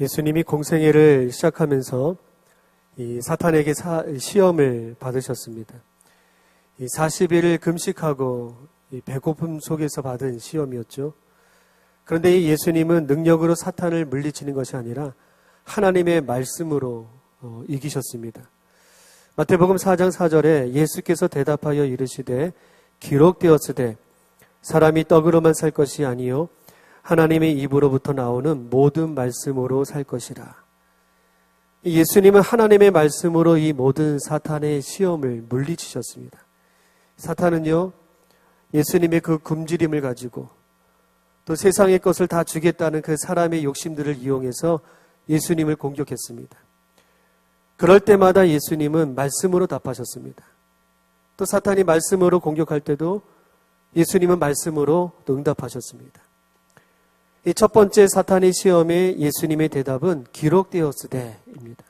예수님이 공생애를 시작하면서 이 사탄에게 시험을 받으셨습니다. 이 40일을 금식하고 이 배고픔 속에서 받은 시험이었죠. 그런데 이 예수님은 능력으로 사탄을 물리치는 것이 아니라 하나님의 말씀으로 이기셨습니다. 마태복음 4장 4절에 예수께서 대답하여 이르시되 기록되었으되 사람이 떡으로만 살 것이 아니요 하나님의 입으로부터 나오는 모든 말씀으로 살 것이라. 예수님은 하나님의 말씀으로 이 모든 사탄의 시험을 물리치셨습니다. 사탄은요, 예수님의 그 굶주림을 가지고 또 세상의 것을 다 주겠다는 그 사람의 욕심들을 이용해서 예수님을 공격했습니다. 그럴 때마다 예수님은 말씀으로 답하셨습니다. 또 사탄이 말씀으로 공격할 때도 예수님은 말씀으로 응답하셨습니다. 이 첫 번째 사탄의 시험에 예수님의 대답은 기록되었으되입니다.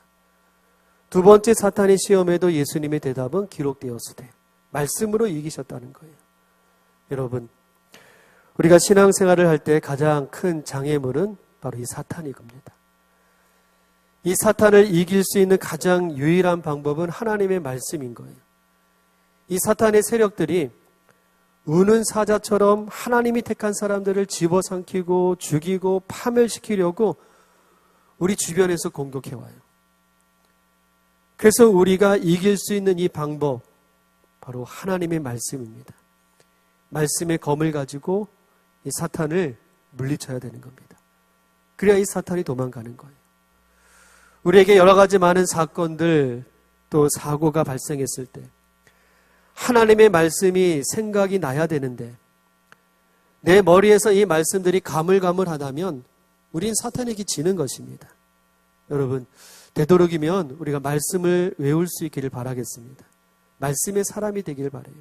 두 번째 사탄의 시험에도 예수님의 대답은 기록되었으되, 말씀으로 이기셨다는 거예요. 여러분, 우리가 신앙생활을 할 때 가장 큰 장애물은 바로 이 사탄이 겁니다. 이 사탄을 이길 수 있는 가장 유일한 방법은 하나님의 말씀인 거예요. 이 사탄의 세력들이 우는 사자처럼 하나님이 택한 사람들을 집어삼키고 죽이고 파멸시키려고 우리 주변에서 공격해와요. 그래서 우리가 이길 수 있는 이 방법, 바로 하나님의 말씀입니다. 말씀의 검을 가지고 이 사탄을 물리쳐야 되는 겁니다. 그래야 이 사탄이 도망가는 거예요. 우리에게 여러 가지 많은 사건들 또 사고가 발생했을 때 하나님의 말씀이 생각이 나야 되는데 내 머리에서 이 말씀들이 가물가물하다면 우린 사탄에게 지는 것입니다. 여러분, 되도록이면 우리가 말씀을 외울 수 있기를 바라겠습니다. 말씀의 사람이 되길 바라요.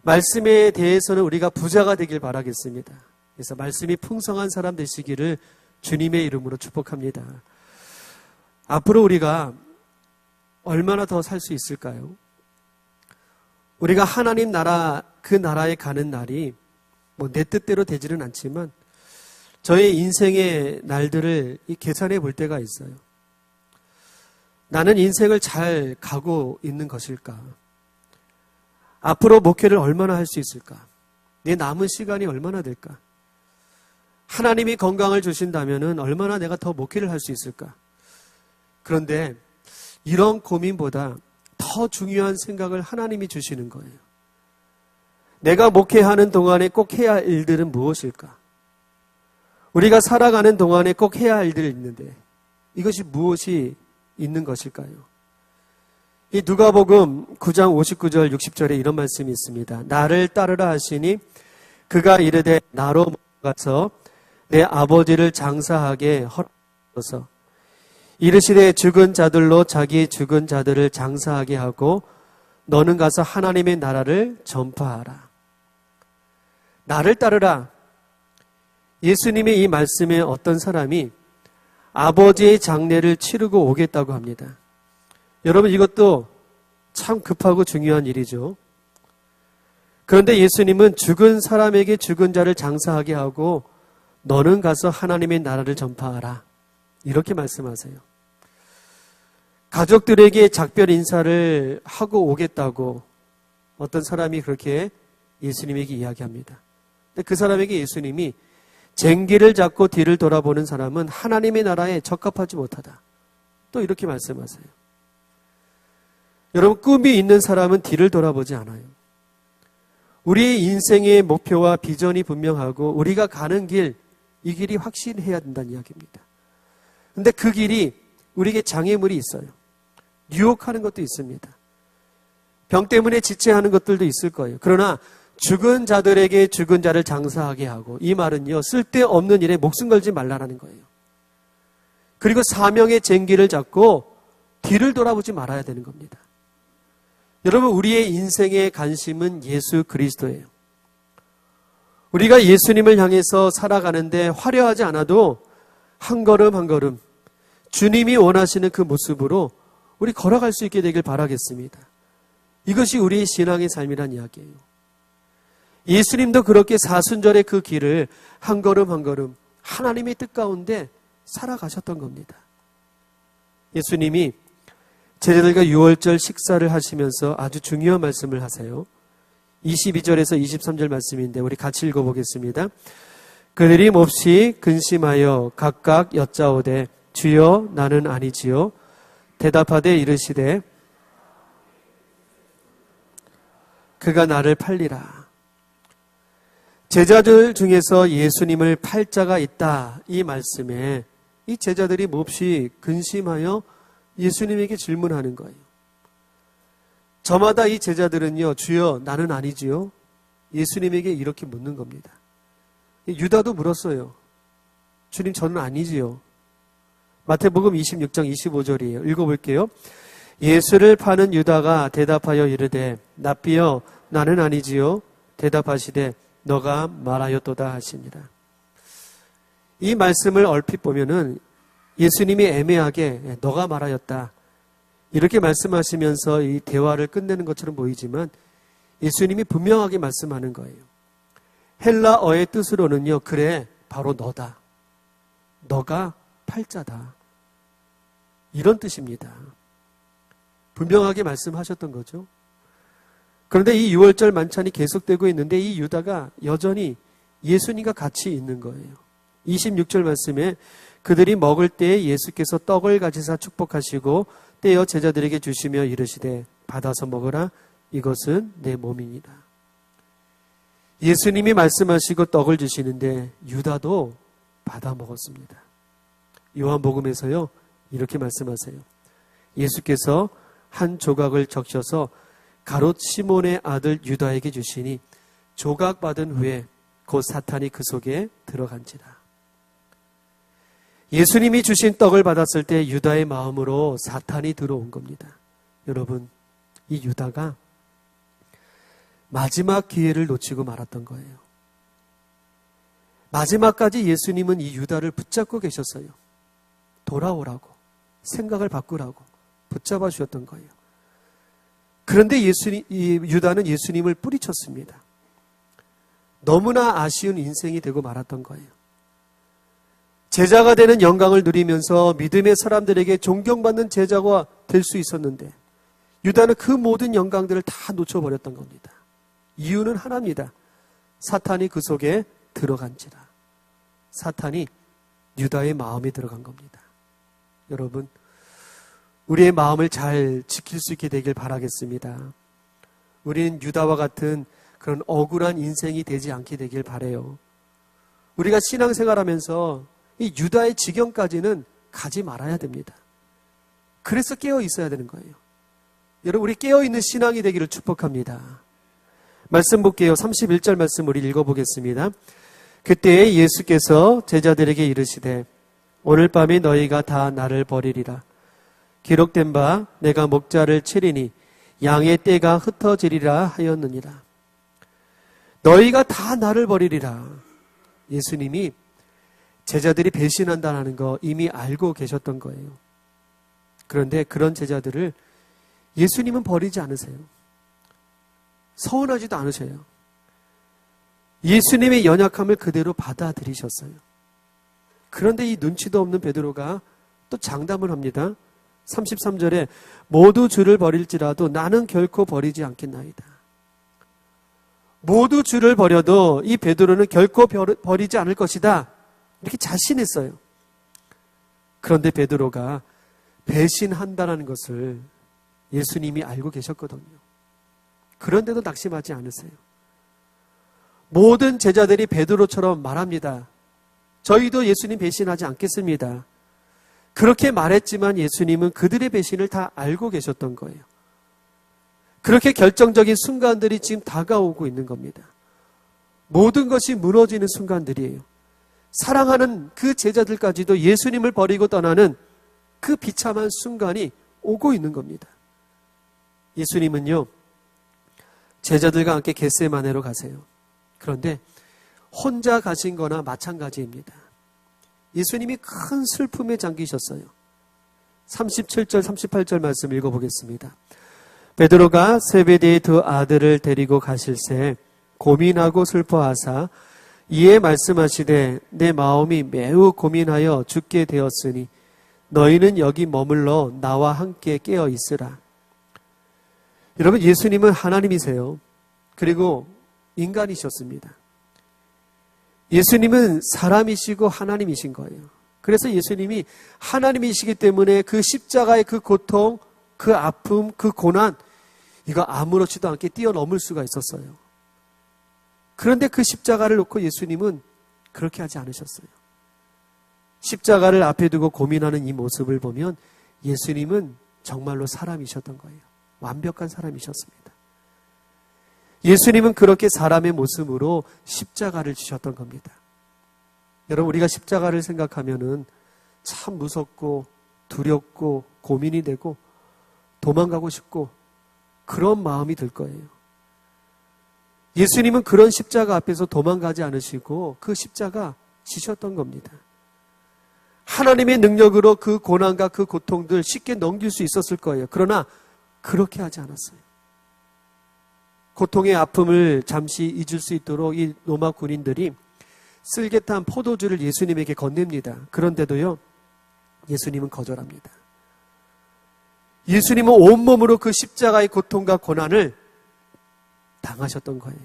말씀에 대해서는 우리가 부자가 되길 바라겠습니다. 그래서 말씀이 풍성한 사람 되시기를 주님의 이름으로 축복합니다. 앞으로 우리가 얼마나 더 살 수 있을까요? 우리가 하나님 나라, 그 나라에 가는 날이 내 뜻대로 되지는 않지만 저의 인생의 날들을 계산해 볼 때가 있어요. 나는 인생을 잘 가고 있는 것일까? 앞으로 목회를 얼마나 할 수 있을까? 내 남은 시간이 얼마나 될까? 하나님이 건강을 주신다면 얼마나 내가 더 목회를 할 수 있을까? 그런데 이런 고민보다 더 중요한 생각을 하나님이 주시는 거예요. 내가 목회하는 동안에 꼭 해야 할 일들은 무엇일까? 우리가 살아가는 동안에 꼭 해야 할 일들이 있는데 이것이 무엇이 있는 것일까요? 이 누가복음 9장 59절 60절에 이런 말씀이 있습니다. 나를 따르라 하시니 그가 이르되 나로 가서 내 아버지를 장사하게 허락하소서. 이르시되 죽은 자들로 자기 죽은 자들을 장사하게 하고 너는 가서 하나님의 나라를 전파하라. 나를 따르라. 예수님의 이 말씀에 어떤 사람이 아버지의 장례를 치르고 오겠다고 합니다. 여러분, 이것도 참 급하고 중요한 일이죠. 그런데 예수님은 죽은 사람에게 죽은 자를 장사하게 하고 너는 가서 하나님의 나라를 전파하라. 이렇게 말씀하세요. 가족들에게 작별 인사를 하고 오겠다고 어떤 사람이 그렇게 예수님에게 이야기합니다. 근데 그 사람에게 예수님이 쟁기를 잡고 뒤를 돌아보는 사람은 하나님의 나라에 적합하지 못하다. 또 이렇게 말씀하세요. 여러분, 꿈이 있는 사람은 뒤를 돌아보지 않아요. 우리의 인생의 목표와 비전이 분명하고 우리가 가는 길, 이 길이 확실해야 된다는 이야기입니다. 근데 그 길이 우리에게 장애물이 있어요. 유혹하는 것도 있습니다. 병 때문에 지체하는 것들도 있을 거예요. 그러나 죽은 자들에게 죽은 자를 장사하게 하고, 이 말은요, 쓸데없는 일에 목숨 걸지 말라라는 거예요. 그리고 사명의 쟁기를 잡고 뒤를 돌아보지 말아야 되는 겁니다. 여러분, 우리의 인생의 관심은 예수 그리스도예요. 우리가 예수님을 향해서 살아가는데 화려하지 않아도 한 걸음 한 걸음 주님이 원하시는 그 모습으로 우리 걸어갈 수 있게 되길 바라겠습니다. 이것이 우리의 신앙의 삶이란 이야기예요. 예수님도 그렇게 사순절의 그 길을 한 걸음 한 걸음 하나님의 뜻 가운데 살아가셨던 겁니다. 예수님이 제자들과 유월절 식사를 하시면서 아주 중요한 말씀을 하세요. 22절에서 23절 말씀인데 우리 같이 읽어보겠습니다. 그들이 몹시 근심하여 각각 여짜오되 주여 나는 아니지요. 대답하되 이르시되 그가 나를 팔리라. 제자들 중에서 예수님을 팔 자가 있다. 이 말씀에 이 제자들이 몹시 근심하여 예수님에게 질문하는 거예요. 저마다 이 제자들은요, 주여 나는 아니지요. 예수님에게 이렇게 묻는 겁니다. 유다도 물었어요. 주님 저는 아니지요. 마태복음 26장 25절이에요. 읽어볼게요. 예수를 파는 유다가 대답하여 이르되 납비여 나는 아니지요. 대답하시되 너가 말하였도다 하시니라. 이 말씀을 얼핏 보면은 예수님이 애매하게 너가 말하였다 이렇게 말씀하시면서 이 대화를 끝내는 것처럼 보이지만 예수님이 분명하게 말씀하는 거예요. 헬라어의 뜻으로는요, 그래 바로 너다. 너가 팔자다. 이런 뜻입니다. 분명하게 말씀하셨던 거죠. 그런데 이 유월절 만찬이 계속되고 있는데 이 유다가 여전히 예수님과 같이 있는 거예요. 26절 말씀에 그들이 먹을 때에 예수께서 떡을 가지사 축복하시고 떼어 제자들에게 주시며 이르시되 받아서 먹으라 이것은 내 몸이니라. 예수님이 말씀하시고 떡을 주시는데 유다도 받아 먹었습니다. 요한복음에서요 이렇게 말씀하세요. 예수께서 한 조각을 적셔서 가롯 시몬의 아들 유다에게 주시니 조각받은 후에 곧 사탄이 그 속에 들어간지라. 예수님이 주신 떡을 받았을 때 유다의 마음으로 사탄이 들어온 겁니다. 여러분, 이 유다가 마지막 기회를 놓치고 말았던 거예요. 마지막까지 예수님은 이 유다를 붙잡고 계셨어요. 돌아오라고, 생각을 바꾸라고 붙잡아 주셨던 거예요. 그런데 이 유다는 예수님을 뿌리쳤습니다. 너무나 아쉬운 인생이 되고 말았던 거예요. 제자가 되는 영광을 누리면서 믿음의 사람들에게 존경받는 제자가 될 수 있었는데 유다는 그 모든 영광들을 다 놓쳐버렸던 겁니다. 이유는 하나입니다. 사탄이 그 속에 들어간지라. 사탄이 유다의 마음에 들어간 겁니다. 여러분, 우리의 마음을 잘 지킬 수 있게 되길 바라겠습니다. 우리는 유다와 같은 그런 억울한 인생이 되지 않게 되길 바라요. 우리가 신앙생활하면서 이 유다의 지경까지는 가지 말아야 됩니다. 그래서 깨어 있어야 되는 거예요. 여러분, 우리 깨어있는 신앙이 되기를 축복합니다. 말씀 볼게요. 31절 말씀 우리 읽어보겠습니다. 그때 예수께서 제자들에게 이르시되 오늘 밤에 너희가 다 나를 버리리라. 기록된 바 내가 목자를 치리니 양의 떼가 흩어지리라 하였느니라. 너희가 다 나를 버리리라. 예수님이 제자들이 배신한다는 거 이미 알고 계셨던 거예요. 그런데 그런 제자들을 예수님은 버리지 않으세요. 서운하지도 않으셔요. 예수님의 연약함을 그대로 받아들이셨어요. 그런데 이 눈치도 없는 베드로가 또 장담을 합니다. 33절에 모두 주를 버릴지라도 나는 결코 버리지 않겠나이다. 모두 주를 버려도 이 베드로는 결코 버리지 않을 것이다. 이렇게 자신했어요. 그런데 베드로가 배신한다는 것을 예수님이 알고 계셨거든요. 그런데도 낙심하지 않으세요. 모든 제자들이 베드로처럼 말합니다. 저희도 예수님 배신하지 않겠습니다. 그렇게 말했지만 예수님은 그들의 배신을 다 알고 계셨던 거예요. 그렇게 결정적인 순간들이 지금 다가오고 있는 겁니다. 모든 것이 무너지는 순간들이에요. 사랑하는 그 제자들까지도 예수님을 버리고 떠나는 그 비참한 순간이 오고 있는 겁니다. 예수님은요, 제자들과 함께 겟세마네로 가세요. 그런데 혼자 가신 거나 마찬가지입니다. 예수님이 큰 슬픔에 잠기셨어요. 37절, 38절 말씀 읽어보겠습니다. 베드로가 세베대의 두 아들을 데리고 가실새 고민하고 슬퍼하사 이에 말씀하시되 내 마음이 매우 고민하여 죽게 되었으니 너희는 여기 머물러 나와 함께 깨어 있으라. 여러분, 예수님은 하나님이세요. 그리고 인간이셨습니다. 예수님은 사람이시고 하나님이신 거예요. 그래서 예수님이 하나님이시기 때문에 그 십자가의 그 고통, 그 아픔, 그 고난, 이거 아무렇지도 않게 뛰어넘을 수가 있었어요. 그런데 그 십자가를 놓고 예수님은 그렇게 하지 않으셨어요. 십자가를 앞에 두고 고민하는 이 모습을 보면 예수님은 정말로 사람이셨던 거예요. 완벽한 사람이셨습니다. 예수님은 그렇게 사람의 모습으로 십자가를 지셨던 겁니다. 여러분, 우리가 십자가를 생각하면은 참 무섭고 두렵고 고민이 되고 도망가고 싶고 그런 마음이 들 거예요. 예수님은 그런 십자가 앞에서 도망가지 않으시고 그 십자가 지셨던 겁니다. 하나님의 능력으로 그 고난과 그 고통들 쉽게 넘길 수 있었을 거예요. 그러나 그렇게 하지 않았어요. 고통의 아픔을 잠시 잊을 수 있도록 이 로마 군인들이 쓸개탄 포도주를 예수님에게 건넵니다. 그런데도요, 예수님은 거절합니다. 예수님은 온몸으로 그 십자가의 고통과 고난을 당하셨던 거예요.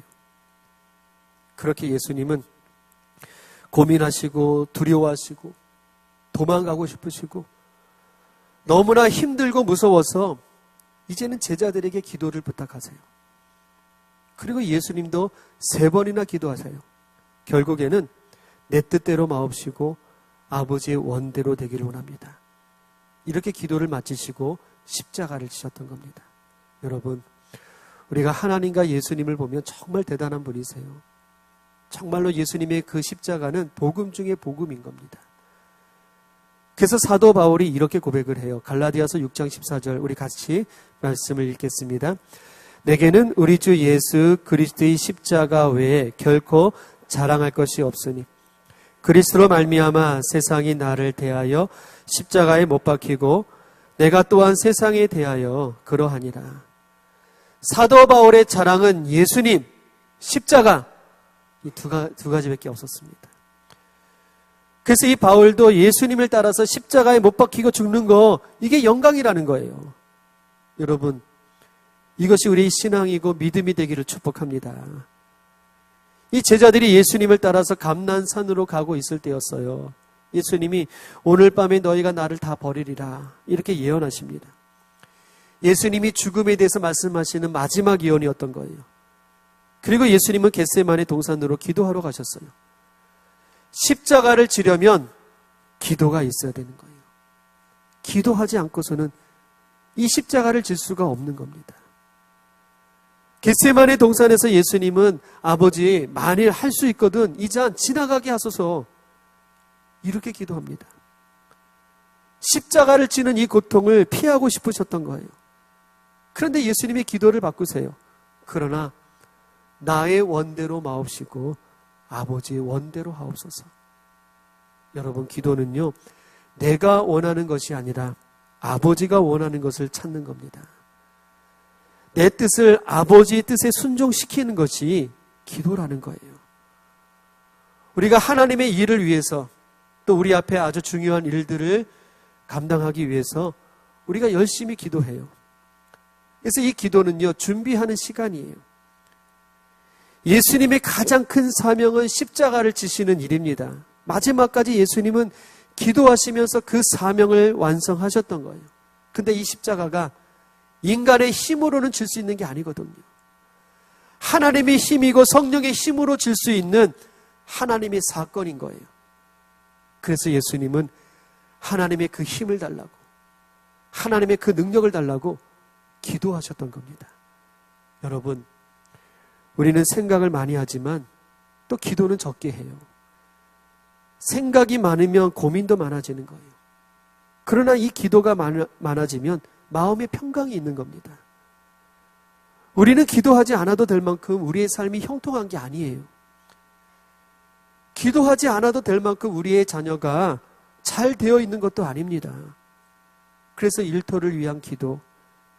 그렇게 예수님은 고민하시고 두려워하시고 도망가고 싶으시고 너무나 힘들고 무서워서 이제는 제자들에게 기도를 부탁하세요. 그리고 예수님도 3번이나 기도하세요. 결국에는 내 뜻대로 마옵시고 아버지의 원대로 되기를 원합니다. 이렇게 기도를 마치시고 십자가를 지셨던 겁니다. 여러분, 우리가 하나님과 예수님을 보면 정말 대단한 분이세요. 정말로 예수님의 그 십자가는 복음 중에 복음인 겁니다. 그래서 사도 바울이 이렇게 고백을 해요. 갈라디아서 6장 14절 우리 같이 말씀을 읽겠습니다. 내게는 우리 주 예수 그리스도의 십자가 외에 결코 자랑할 것이 없으니 그리스도로 말미암아 세상이 나를 대하여 십자가에 못 박히고 내가 또한 세상에 대하여 그러하니라. 사도 바울의 자랑은 예수님, 십자가 이 두 가지밖에 없었습니다. 그래서 이 바울도 예수님을 따라서 십자가에 못 박히고 죽는 거 이게 영광이라는 거예요. 여러분, 이것이 우리 신앙이고 믿음이 되기를 축복합니다. 이 제자들이 예수님을 따라서 감난산으로 가고 있을 때였어요. 예수님이 오늘 밤에 너희가 나를 다 버리리라 이렇게 예언하십니다. 예수님이 죽음에 대해서 말씀하시는 마지막 예언이었던 거예요. 그리고 예수님은 겟세마네 동산으로 기도하러 가셨어요. 십자가를 지려면 기도가 있어야 되는 거예요. 기도하지 않고서는 이 십자가를 질 수가 없는 겁니다. 겟세마네 동산에서 예수님은 아버지 만일 할 수 있거든 이 잔 지나가게 하소서 이렇게 기도합니다. 십자가를 지는 이 고통을 피하고 싶으셨던 거예요. 그런데 예수님의 기도를 바꾸세요. 그러나 나의 원대로 마옵시고 아버지의 원대로 하옵소서. 여러분, 기도는요 내가 원하는 것이 아니라 아버지가 원하는 것을 찾는 겁니다. 내 뜻을 아버지의 뜻에 순종시키는 것이 기도라는 거예요. 우리가 하나님의 일을 위해서 또 우리 앞에 아주 중요한 일들을 감당하기 위해서 우리가 열심히 기도해요. 그래서 이 기도는요 준비하는 시간이에요. 예수님의 가장 큰 사명은 십자가를 지시는 일입니다. 마지막까지 예수님은 기도하시면서 그 사명을 완성하셨던 거예요. 근데 이 십자가가 인간의 힘으로는 질 수 있는 게 아니거든요. 하나님의 힘이고 성령의 힘으로 질 수 있는 하나님의 사건인 거예요. 그래서 예수님은 하나님의 그 힘을 달라고, 하나님의 그 능력을 달라고 기도하셨던 겁니다. 여러분, 우리는 생각을 많이 하지만 또 기도는 적게 해요. 생각이 많으면 고민도 많아지는 거예요. 그러나 이 기도가 많아지면 마음의 평강이 있는 겁니다. 우리는 기도하지 않아도 될 만큼 우리의 삶이 형통한 게 아니에요. 기도하지 않아도 될 만큼 우리의 자녀가 잘 되어 있는 것도 아닙니다. 그래서 일터를 위한 기도,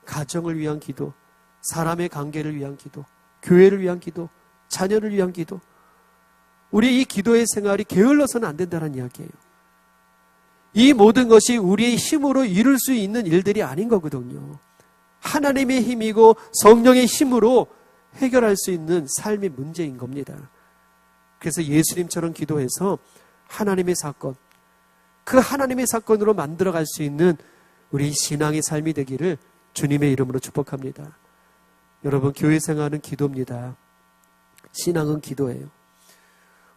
가정을 위한 기도, 사람의 관계를 위한 기도, 교회를 위한 기도, 자녀를 위한 기도, 우리 이 기도의 생활이 게을러서는 안 된다는 이야기예요. 이 모든 것이 우리의 힘으로 이룰 수 있는 일들이 아닌 거거든요. 하나님의 힘이고 성령의 힘으로 해결할 수 있는 삶의 문제인 겁니다. 그래서 예수님처럼 기도해서 하나님의 사건, 그 하나님의 사건으로 만들어갈 수 있는 우리 신앙의 삶이 되기를 주님의 이름으로 축복합니다. 여러분, 교회 생활은 기도입니다. 신앙은 기도예요.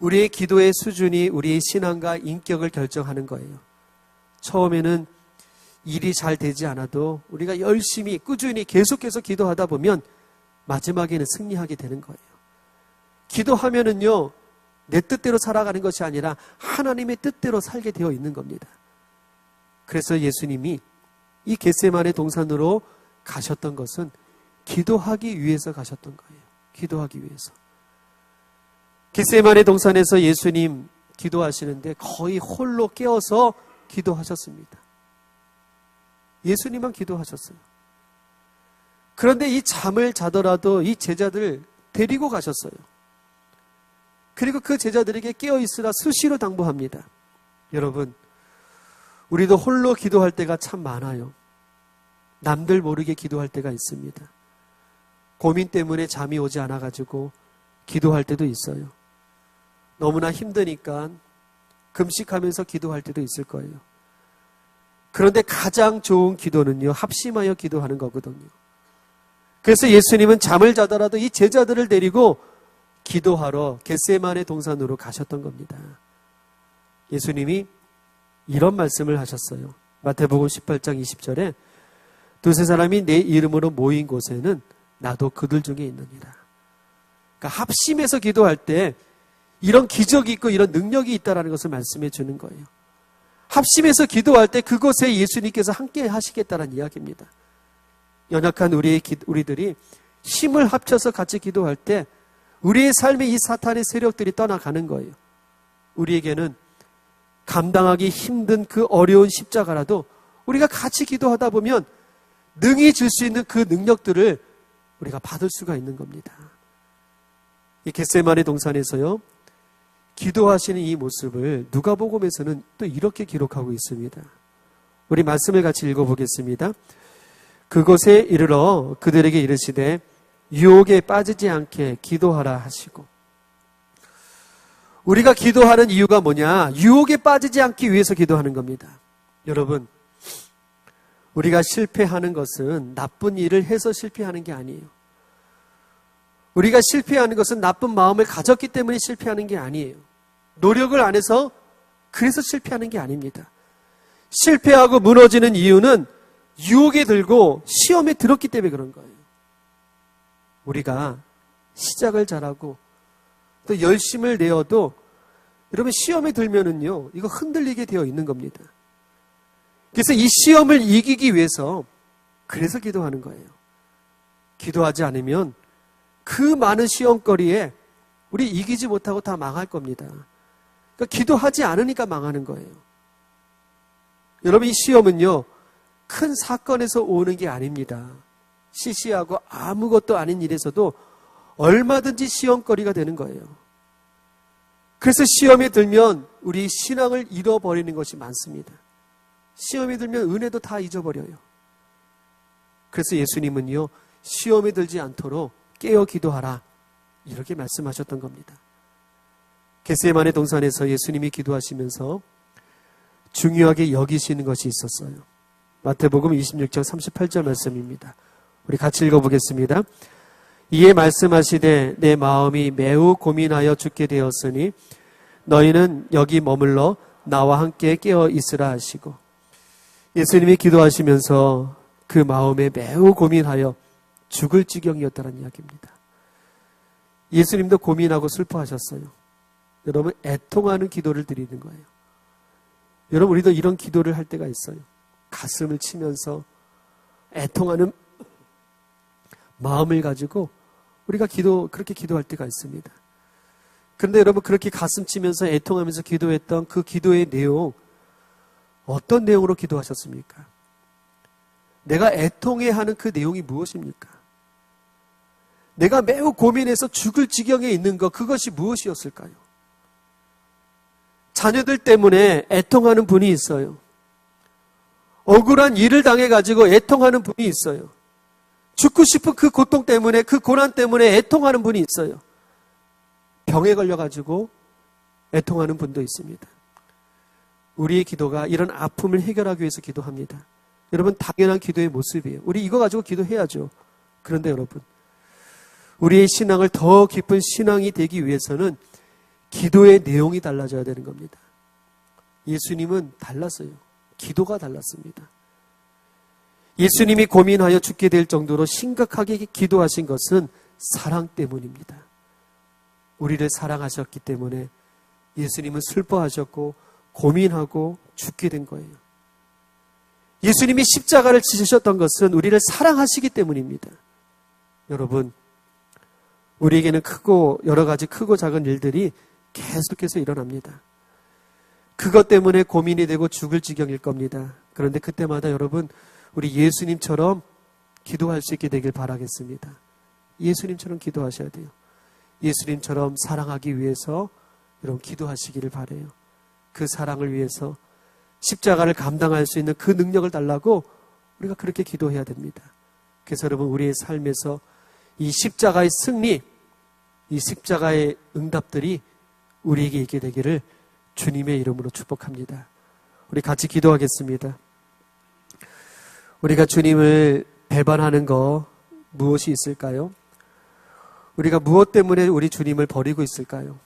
우리의 기도의 수준이 우리의 신앙과 인격을 결정하는 거예요. 처음에는 일이 잘 되지 않아도 우리가 열심히 꾸준히 계속해서 기도하다 보면 마지막에는 승리하게 되는 거예요. 기도하면은요, 내 뜻대로 살아가는 것이 아니라 하나님의 뜻대로 살게 되어 있는 겁니다. 그래서 예수님이 이 겟세마네 동산으로 가셨던 것은 기도하기 위해서 가셨던 거예요. 기도하기 위해서. 겟세마네 동산에서 예수님 기도하시는데 거의 홀로 깨어서 기도하셨습니다. 예수님만 기도하셨어요. 그런데 이 잠을 자더라도 이 제자들 데리고 가셨어요. 그리고 그 제자들에게 깨어있으라 수시로 당부합니다. 여러분, 우리도 홀로 기도할 때가 참 많아요. 남들 모르게 기도할 때가 있습니다. 고민 때문에 잠이 오지 않아가지고 기도할 때도 있어요. 너무나 힘드니까 금식하면서 기도할 때도 있을 거예요. 그런데 가장 좋은 기도는요, 합심하여 기도하는 거거든요. 그래서 예수님은 잠을 자더라도 이 제자들을 데리고 기도하러 겟세마네 동산으로 가셨던 겁니다. 예수님이 이런 말씀을 하셨어요. 마태복음 18장 20절에 두세 사람이 내 이름으로 모인 곳에는 나도 그들 중에 있느니라. 그러니까 합심해서 기도할 때 이런 기적이 있고 이런 능력이 있다는 것을 말씀해 주는 거예요. 합심해서 기도할 때 그곳에 예수님께서 함께 하시겠다는 이야기입니다. 연약한 우리들이 힘을 합쳐서 같이 기도할 때 우리의 삶에 이 사탄의 세력들이 떠나가는 거예요. 우리에게는 감당하기 힘든 그 어려운 십자가라도 우리가 같이 기도하다 보면 능히 줄 수 있는 그 능력들을 우리가 받을 수가 있는 겁니다. 이 겟세마네 동산에서요, 기도하시는 이 모습을 누가복음에서는 또 이렇게 기록하고 있습니다. 우리 말씀을 같이 읽어보겠습니다. 그곳에 이르러 그들에게 이르시되 유혹에 빠지지 않게 기도하라 하시고. 우리가 기도하는 이유가 뭐냐? 유혹에 빠지지 않기 위해서 기도하는 겁니다. 여러분, 우리가 실패하는 것은 나쁜 일을 해서 실패하는 게 아니에요. 우리가 실패하는 것은 나쁜 마음을 가졌기 때문에 실패하는 게 아니에요. 노력을 안 해서 그래서 실패하는 게 아닙니다. 실패하고 무너지는 이유는 유혹에 들고 시험에 들었기 때문에 그런 거예요. 우리가 시작을 잘하고 또 열심을 내어도 여러분 시험에 들면은요, 이거 흔들리게 되어 있는 겁니다. 그래서 이 시험을 이기기 위해서 그래서 기도하는 거예요. 기도하지 않으면 그 많은 시험거리에 우리 이기지 못하고 다 망할 겁니다. 그러니까 기도하지 않으니까 망하는 거예요. 여러분, 이 시험은요, 큰 사건에서 오는 게 아닙니다. 시시하고 아무것도 아닌 일에서도 얼마든지 시험거리가 되는 거예요. 그래서 시험에 들면 우리 신앙을 잃어버리는 것이 많습니다. 시험에 들면 은혜도 다 잊어버려요. 그래서 예수님은요, 시험에 들지 않도록 깨어 기도하라, 이렇게 말씀하셨던 겁니다. 겟세마네 동산에서 예수님이 기도하시면서 중요하게 여기시는 것이 있었어요. 마태복음 26장 38절 말씀입니다. 우리 같이 읽어보겠습니다. 이에 말씀하시되 내 마음이 매우 고민하여 죽게 되었으니 너희는 여기 머물러 나와 함께 깨어 있으라 하시고. 예수님이 기도하시면서 그 마음에 매우 고민하여 죽을 지경이었다는 이야기입니다. 예수님도 고민하고 슬퍼하셨어요. 여러분, 애통하는 기도를 드리는 거예요. 여러분, 우리도 이런 기도를 할 때가 있어요. 가슴을 치면서 애통하는 마음을 가지고 우리가 그렇게 기도할 때가 있습니다. 그런데 여러분, 그렇게 가슴 치면서 애통하면서 기도했던 그 기도의 내용, 어떤 내용으로 기도하셨습니까? 내가 애통해하는 그 내용이 무엇입니까? 내가 매우 고민해서 죽을 지경에 있는 것, 그것이 무엇이었을까요? 자녀들 때문에 애통하는 분이 있어요. 억울한 일을 당해가지고 애통하는 분이 있어요. 죽고 싶은 그 고통 때문에, 그 고난 때문에 애통하는 분이 있어요. 병에 걸려가지고 애통하는 분도 있습니다. 우리의 기도가 이런 아픔을 해결하기 위해서 기도합니다. 여러분, 당연한 기도의 모습이에요. 우리 이거 가지고 기도해야죠. 그런데 여러분, 우리의 신앙을 더 깊은 신앙이 되기 위해서는 기도의 내용이 달라져야 되는 겁니다. 예수님은 달랐어요. 기도가 달랐습니다. 예수님이 고민하여 죽게 될 정도로 심각하게 기도하신 것은 사랑 때문입니다. 우리를 사랑하셨기 때문에 예수님은 슬퍼하셨고 고민하고 죽게 된 거예요. 예수님이 십자가를 지으셨던 것은 우리를 사랑하시기 때문입니다. 여러분, 우리에게는 여러 가지 크고 작은 일들이 계속해서 일어납니다. 그것 때문에 고민이 되고 죽을 지경일 겁니다. 그런데 그때마다 여러분, 우리 예수님처럼 기도할 수 있게 되길 바라겠습니다. 예수님처럼 기도하셔야 돼요. 예수님처럼 사랑하기 위해서 여러분 기도하시기를 바라요. 그 사랑을 위해서 십자가를 감당할 수 있는 그 능력을 달라고 우리가 그렇게 기도해야 됩니다. 그래서 여러분, 우리의 삶에서 이 십자가의 승리, 이 십자가의 응답들이 우리에게 있게 되기를 주님의 이름으로 축복합니다. 우리 같이 기도하겠습니다. 우리가 주님을 배반하는 거 무엇이 있을까요? 우리가 무엇 때문에 우리 주님을 버리고 있을까요?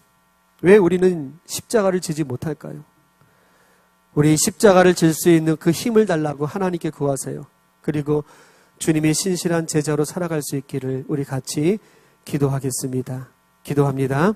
왜 우리는 십자가를 지지 못할까요? 우리 십자가를 질 수 있는 그 힘을 달라고 하나님께 구하세요. 그리고 주님의 신실한 제자로 살아갈 수 있기를 우리 같이 기도하겠습니다. 기도합니다.